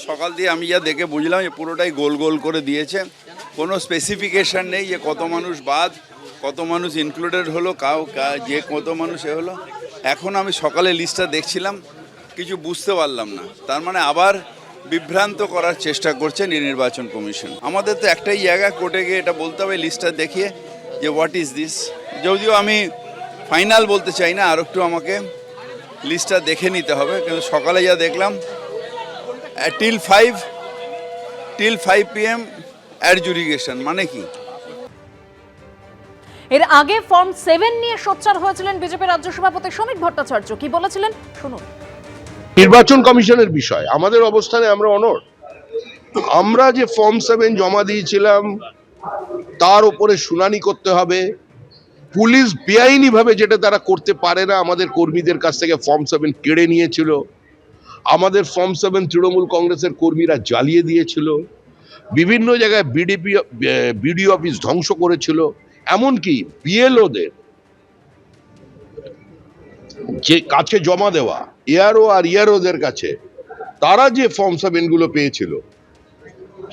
সকাল দিয়ে আমি যা দেখে বুঝলাম যে পুরোটাই গোল গোল করে দিয়েছে, কোনো স্পেসিফিকেশান নেই যে কত মানুষ বাদ, কত মানুষ ইনক্লুডেড হলো, যে কত মানুষ হলো। এখন আমি সকালে লিস্টটা দেখছিলাম, কিছু বুঝতে পারলাম না। তার মানে আবার বিভ্রান্ত করার চেষ্টা করছে নির্বাচন কমিশন। আমাদের তো একটাই জায়গা, কোর্টে গিয়ে এটা বলতে হবে লিস্টটা দেখিয়ে যে হোয়াট ইজ দিস। যদিও আমি ফাইনাল বলতে চাই না, আর একটু আমাকে লিস্টটা দেখে নিতে হবে, কিন্তু সকালে যা দেখলাম টিল 5 PM অ্যাডজুডিকেশন মানে কি? এর আগে ফর্ম 7 নিয়ে সোচ্চার হয়েছিলেন বিজেপি রাজ্য সভাপতি শ্রমিক ভট্টাচার্য। কি বলেছিলেন শুনুন। নির্বাচন কমিশনের বিষয় আমাদের অবস্থানে আমরা অনড়। আমরা যে ফর্ম 7 জমা দিয়েছিলাম তার উপরে শুনানি করতে হবে। পুলিশ বেআইনি ভাবে যেটা তারা করতে পারে না, আমাদের কর্মীদের কাছ থেকে ফর্ম 7 কেড়ে নিয়েছিল। আমাদের ফর্ম 7 তৃণমূল কংগ্রেসের কর্মীরা জ্বালিয়ে দিয়েছিল, বিভিন্ন জায়গায় বিডিও অফিস ধ্বংস করেছিল, এমনকি বিএলওদের যে কাছে জমা দেওয়া এআরও আর ইআরওদের কাছে তারা যে ফর্ম 7 গুলো পেয়েছিল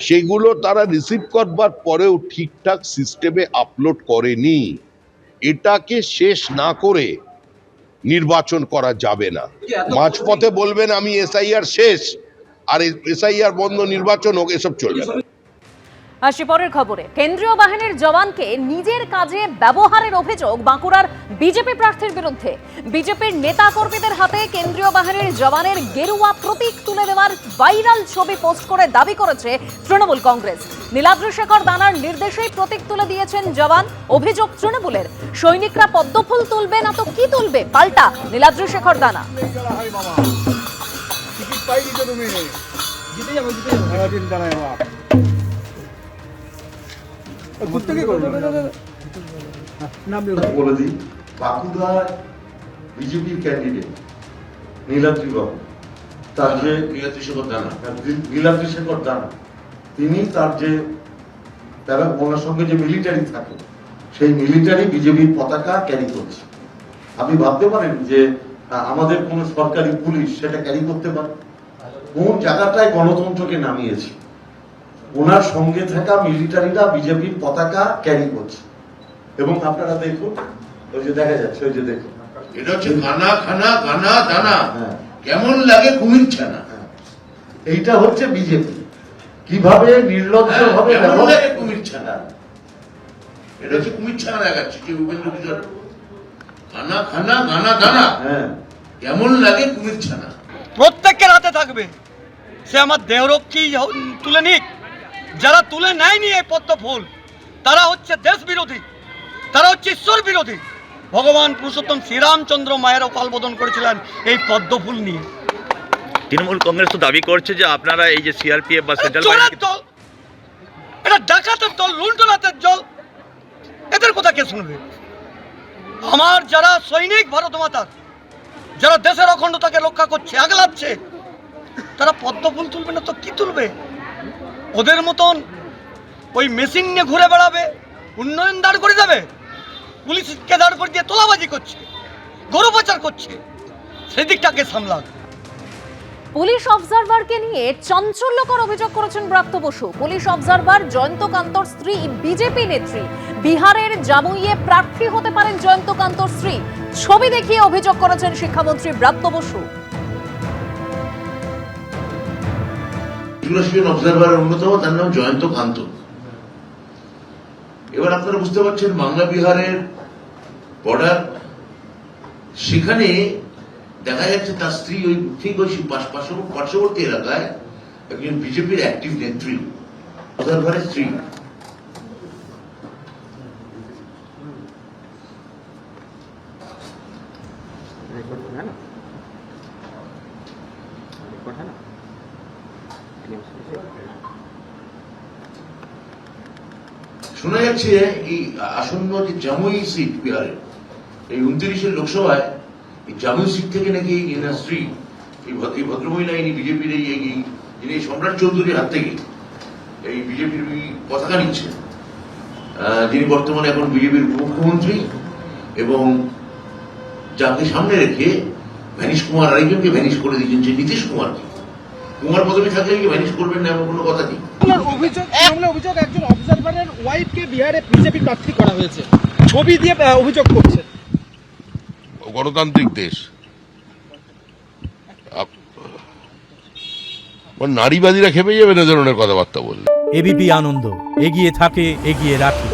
সেগুলো তারা রিসিভ করবার পরেও ঠিকঠাক সিস্টেমে আপলোড করেনি। এটাকে শেষ না করে নির্বাচন করা যাবে না। মাঝপথে বলবেন আমি এসআইআর শেষ আর এসআইআর বন্ধ, নির্বাচন হোক, এসব চলবে না। আসি পরের খবরে। কেন্দ্রীয় বাহিনীর জওয়ানকে নিজের কাজে ব্যবহারের অভিযোগ বাঁকুড়ার বিজেপি প্রার্থীর বিরুদ্ধে। বিজেপির নেতা কর্মীদের হাতে কেন্দ্রীয় বাহিনীর জওয়ানের গেরুয়া প্রতীক তুলে দেওয়ার ভাইরাল ছবি পোস্ট করে দাবি করেছে তৃণমূল কংগ্রেস। নীলাদ্রি শেখর দানার নির্দেশেই প্রতীক তুলে দিয়েছেন জওয়ান। অভিযোগ তৃণমূলের, সৈনিকরা পদ্মফুল তুলবে না তো কি তুলবে, পাল্টা নীলাদ্রি শেখর দানা। বলে দিই, বাঁকুড়ার বিজেপির ক্যান্ডিডেট নীলাদ্রি বাবু, তার যে নীলাদ্রি শেখর দানা, তিনি তার যে তারা ওনার সঙ্গে যে মিলিটারি থাকে সেই মিলিটারি বিজেপির পতাকা ক্যারি করছে। আপনি ভাবতে পারেন যে আমাদের কোন সরকারি পুলিশ সেটা ক্যারি করতে পারে? কোন জায়গাটায় গণতন্ত্রকে নামিয়েছে? ওনার সঙ্গে থাকা মিলিটারিরা বিজেপির পতাকা ক্যারি করছে। এবং আপনারা দেখুন, ওই যে দেখা যাচ্ছে, ওই যে দেখুন, এটা হচ্ছে খানা খানা গানা দানা, কেমন লাগে কুমির ছানা। এইটা হচ্ছে বিজেপি কিভাবে নির্লজ্জ ভাবে কুমির ছানা। এটা হচ্ছে কুমির ছানা দেখাচ্ছে যে উপেন্দ্র কিশোর, খানা খানা গানা দানা, কেমন লাগে কুমির ছানা। প্রত্যেকের হাতে থাকবে, সে আমার দেহরক্ষী তুলে নিক। যারা তুলে নেয়নি এই পদ্ম ফুল তারা হচ্ছে দেশ বিরোধী, তারা হচ্ছে ঈশ্বর বিরোধী। ভগবান পুরুষোত্তম শ্রীরামচন্দ্র মায়েরও কালবোধন করেছিলেন এই পদ্ম ফুল নিয়ে। তৃণমূল কংগ্রেস তো দাবি করছে যে আপনারা এই যে সিআরপিএফ বা সেন্ট্রাল দল, এটা ডাকাতের দল, লুণ্ঠনাথের দল, এদের কথা কে শুনবে? আমার যারা সৈনিক ভারত মাতার, যারা দেশের অখণ্ডতাকে রক্ষা করছে, আগলাচ্ছে, তারা পদ্ম ফুল তুলবে না তো কি তুলবে? ওদের মতন ওই মেশিন নিয়ে ঘুরে বেড়াবে, উন্নয়ন দাঁড় করে দেবে, পুলিশকে দাঁড় করে দিয়ে তোলাবাজি করছে, গরু পাচার করছে, সেদিকটাকে সামলাক। পুলিশ অবজারভারকে নিয়ে চাঞ্চল্যকর অভিযোগ করেছেন ব্রাত্য বসু। পুলিশ অবজারভার জয়ন্ত কান্তর স্ত্রী বিজেপি নেত্রী। বিহারের জামুইয়ে প্রার্থী হতে পারেন জয়ন্ত কান্তর স্ত্রী। ছবি দেখিয়ে অভিযোগ করেছেন শিক্ষামন্ত্রী ব্রাত্য বসু। অবজারভারের অন্যতম, তার নাম জয়ন্ত কান্ত। এবার আপনারা বুঝতে পারছেন বাংলা বিহারের বর্ডার, সেখানে দেখা যাচ্ছে তার স্ত্রী ওই ঠিক ওই পার্শ্ববর্তী এলাকায় একজন বিজেপির অ্যাক্টিভ নেত্রী, অবজারভারের স্ত্রী। শোনা যাচ্ছে এই আসন্ন যে জামুই সিট বিহারে, এই 29 লোকসভায় এই জামুই সিট থেকে নাকি এনার স্ত্রী, এই ভদ্রমহিলা, ইনি বিজেপির যিনি সম্রাট চৌধুরীর হাত থেকে এই বিজেপির পতাকা নিচ্ছেন, যিনি বর্তমানে এখন বিজেপির উপমুখ্যমন্ত্রী, এবং যাকে সামনে রেখে ভ্যানিশ কুমার আরেকজনকে ভ্যানিশ করে দিয়েছেন, যে নীতিশ কুমারকে। কুমার পদবী থাকলে কি ভ্যানিশ করবেন না এমন কোনো কথা নেই। অভিযোগ একজন অবজারভারের ওয়াইফকে বিহারে বিজেপি প্রার্থী করা হয়েছে, ছবি দিয়ে অভিযোগ করছে। গণতান্ত্রিক দেশ, নারীবাদীরা খেপে যাবে না ধরনের কথাবার্তা বললে। এবিপি আনন্দ, এগিয়ে থাকে, এগিয়ে রাখে।